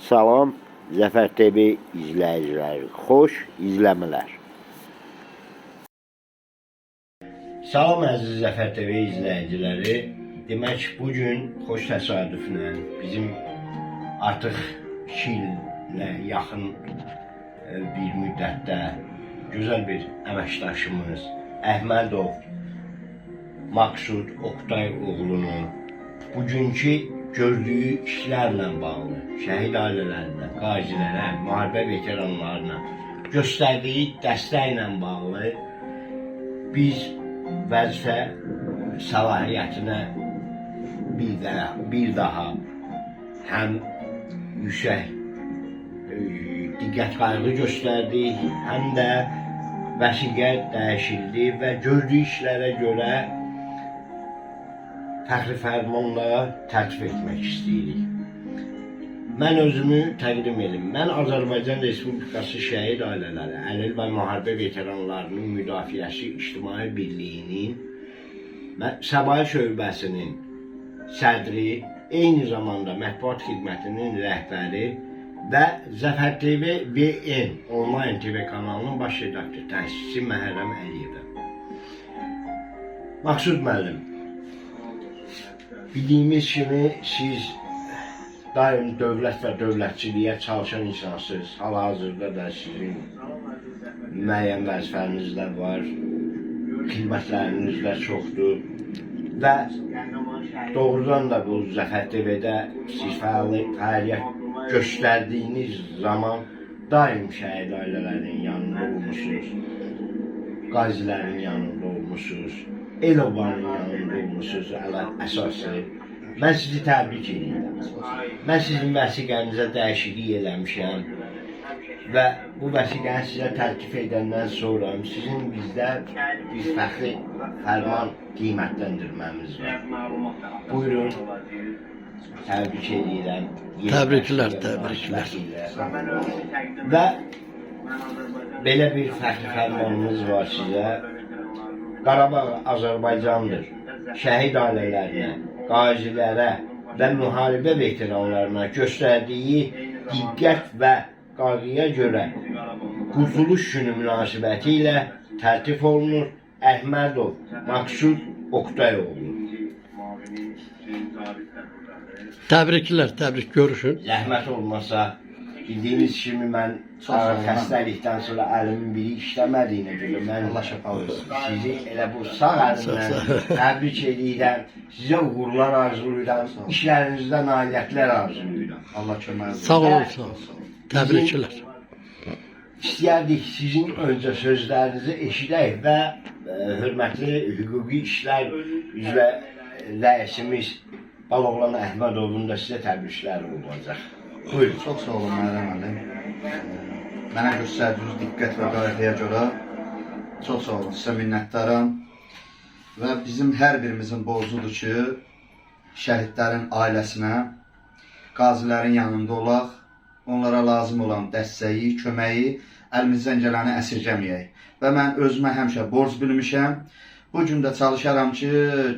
Salam Zəfər TV izləyiciləri, xoş izləmələr. Salam əziz Zəfər TV izləyiciləri. Demək, bugün xoş təsadüflə bizim artıq 2 ilə yaxın bir müddətdə gözəl bir əməkdaşımız Əhmədov Maksud Oktay oğlunun bugünkü gördüyü işlərlə bağlı, şəhid ailələrinə, qazilərə, müharibə veteranlarına göstərdiyi dəstəklə bağlı biz vəzifə səlahiyyətinə bir daha həm yüksək diqqət qayğı göstərdik, həm də vəsiqə dəyişildi və gördüyü işlərə görə fəxri fərmanla tərtib etmək istəyirik. Mən özümü təqdim edim. Mən Azərbaycan Respublikası Şəhid Ailələri, Əlil və Müharibə Veteranlarının Müdafiəsi İctimai Birliyinin Səbai Şöbəsinin sədri, eyni zamanda Mətbuat Xidmətinin rəhbəri və Zəfər TV VN onlayn TV kanalının baş redaktoru, təsisçisi Məhərrəm Əliyevə. Maksud müəllim, bildiyimiz kimi siz daim dövlət və dövlətçiliyə çalışan insansınız. Hal-hazırda da sizin müəyyən vəzifəniz də var, xidmətləriniz də çoxdur və doğrudan da bu Zəfər TV-də siz fəaliyyət göstərdiyiniz zaman daim şəhid ailələrinin yanında olmuşsunuz, qazilərin yanında olmuşsunuz, el obanın yanında olmuşsunuz əsası. Mən sizi təbrik edirəm. Mən sizin vəsiqənizə dəyişiklik eləmişəm və bu vəsiqəni sizə təklif edəndən sonra sizin bizdə bir fəxri fərman qiymətləndirməmiz var. Buyurun, təbrik edirəm. Təbriklər, təbriklər. Və belə bir fəxri fərmanımız var sizə. Qarabağ Azərbaycandır. Şəhid ailələrinə, qazilərə və müharibə veteranlarına göstərdiyi diqqət və qayğıya görə Qurtuluş günü münasibəti ilə tərtib olunur Əhmədov Maksud Oktay oğlu. Təbriklər, təbrik görüşün. Zəhmət olmasa, bildiyiniz kimi mən xəstəlikdən sonra əlimin biri işləmədiyinə görə mən sizi elə bu sağ əlimlə təbrik edirəm, sizə uğurlar arzulayıram, işlərinizdə nailiyyətlər arzulayıram. Allah köməyiniz olsun. Sağ olun. Təbriklər. İstəyərdik sizin öncə sözlərinizi eşidək və hörmətli hüquqi işlər üzrə rəisimiz Baloğlan Əhmədovun da sizə təbrikləri olacaq. Buyurun. Çox sağ olun Məhərrəm müəllim. Mənə göstərdiyiniz diqqət və qayğıya görə çox sağ olun, sizə minnətdaram. Və bizim hər birimizin borcudur ki, şəhidlərin ailəsinə, qazilərin yanında olaq, onlara lazım olan dəstəyi, köməyi, əlimizdən gələni əsirgəməyək. Və mən özümə həmişə borc bilmişəm. Bu gün də çalışaram ki,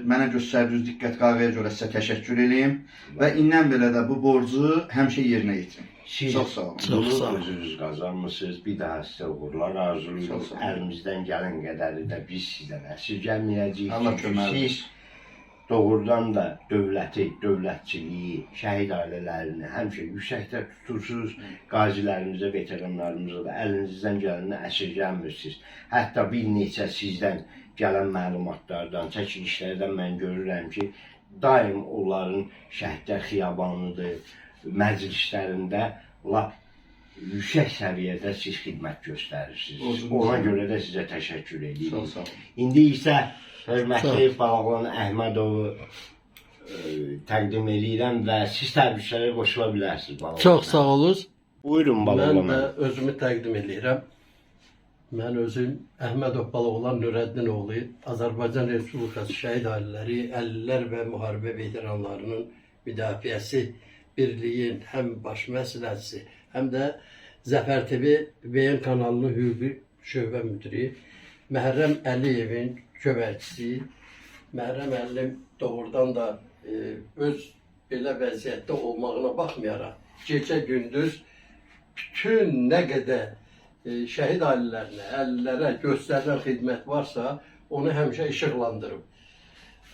mənə göstərdiyiniz diqqət qayğıya görə sizə təşəkkür edeyim və indən belə də bu borcu həmişə yerinə yetirin. Çox sağ olun. Bunu özünüz qazanmışsınız, bir daha sizə uğurlar arzulayırıq. Əlimizdən gələn qədəri də biz sizdən əsirgəməyəcəyik. Allah köməyiniz. Siz doğrudan da dövləti, dövlətçiliyi, şəhid ailələrini həmişə yüksəkdə tutursunuz. Qazilərimizə, veteranlarımıza da əlinizdən gələni əsirgəmirsiniz. Hətta bir neçə sizdən gələn məlumatlardan, çəkilişlərdən mən görürəm ki, daim onların şəhidlər xiyabanıdır, məclislərində lap yüksək səviyyədə siz xidmət göstərirsiniz. Ona görə də sizə təşəkkür edirik. İndi isə hörmətli Baloğlan Əhmədovu təqdim edirəm və siz təbriklərə qoşula bilərsiniz. Çox sağ olun. Buyurun Baloğlan. Mən də özümü təqdim edirəm. Mən özüm Əhmədov Baloğlan Nurəddin oğlu, Azərbaycan Respublikası Şəhid Ailələri, Əlillər və Müharibə Veteranlarının Müdafiəsi Birliyin həm baş məsləhətçisi, həm də Zəfər TV VN kanalının hüquqi şöbə müdiri, Məhərrəm Əliyevin köməkçisi. Məhərrəm Əliyev doğrudan da öz belə vəziyyətdə olmağına baxmayaraq gece gündüz bütün ne kadar şehit ailelerine, ellere gösterilen hizmet varsa onu hemşe ışıklandırıp.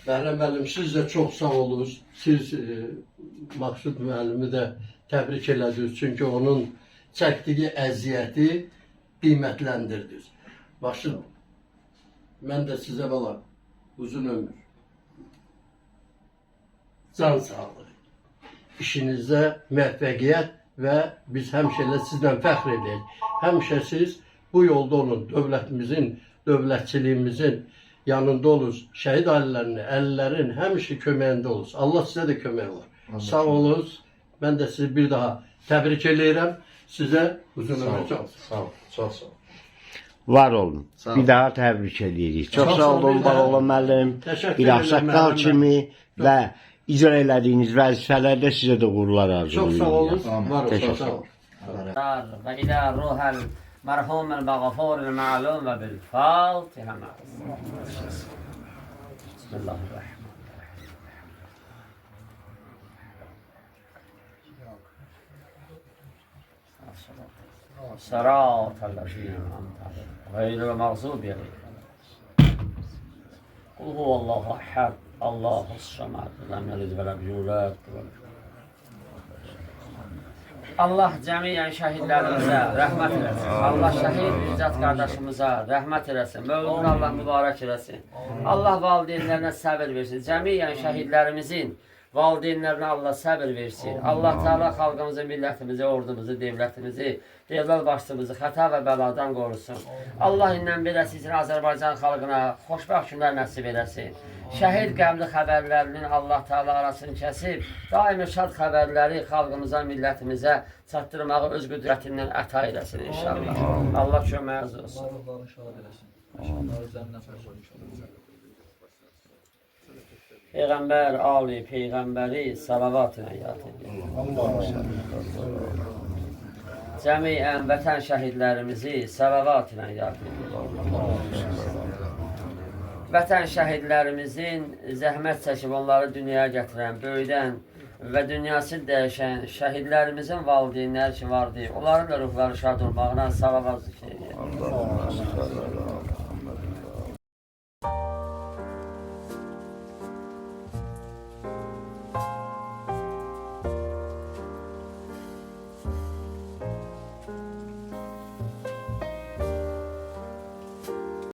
Bəhrəm müəllim, siz də çox sağ olun. Siz Maksud müəllimi də təbrik elədiniz. Çünki onun çəkdiyi əziyyəti qiymətləndirdiniz. Maksud, mən də sizə balam, uzun ömür, can sağlığı, işinizdə müvəffəqiyyət və biz həmişə ilə sizdən fəxr edək. Həmişə siz bu yolda olun, dövlətimizin, dövlətçiliyimizin yanında oluruz. Şəhid ailələrinin, əllərin həmişə köməyində oluruz. Allah sizə də kömək olar. Sağ olun. Mən də sizi bir daha təbrik eləyirəm. Sizə uzun ömür can. Sağ ol. Çox sağ ol. Var olun. Sağ ol. Bir daha təbrik edirik. Çox sağ olun Baloğlu müəllim. Təşəkkür Bir edirəm ağsaqqal müəllim. kimi və icra elədiyiniz vəzifələrdə sizə də uğurlar Çox sağ olun. arzulayıram. Var olun. Təşəkkür. Sağ olun. وإلى روح المرحوم المغفور المعلوم بالفاتحة مع بسم الله الرحمن الرحيم صراط الذين أنعمت عليهم غير المغضوب عليهم قل هو الله أحد الله الصمد لم يلد ولم يولد Allah cəmiyyən şəhidlərimizə rəhmət eləsin. Allah şəhid İzzət qardaşımıza rəhmət eləsin. Mövludunu Allah mübarək eləsin. Allah valideynlərinə səbir versin. Cəmiyyən şəhidlərimizin valideynlərinə Allah səbir versin. Allah Teala xalqımızı, millətimizi, ordumuzu, devlətimizi, devlət başçımızı xəta və bəladan qorusun. Allah indən beləsi üçün Azərbaycan xalqına xoşbəxt günlər nəsib eləsin. Şəhid qəmli xəbərlərinin Allah Teala arasını kəsib, daimi şad xəbərləri xalqımıza, millətimizə çatdırmağı öz qüdrətindən əta eləsin inşallah. Allah köməyiniz olsun. Peyğəmbər, Ali, Peyğəmbəri salavat ilə yad edin. Cəmiyyən vətən şəhidlərimizi salavat ilə yad edin. Vətən şəhidlərimizin zəhmət çəkib onları dünyaya gətirən, böyüdən və dünyasını dəyişən şəhidlərimizin valideynləri ki vardır, onların da ruhları şad olmağına salavat zikr edir.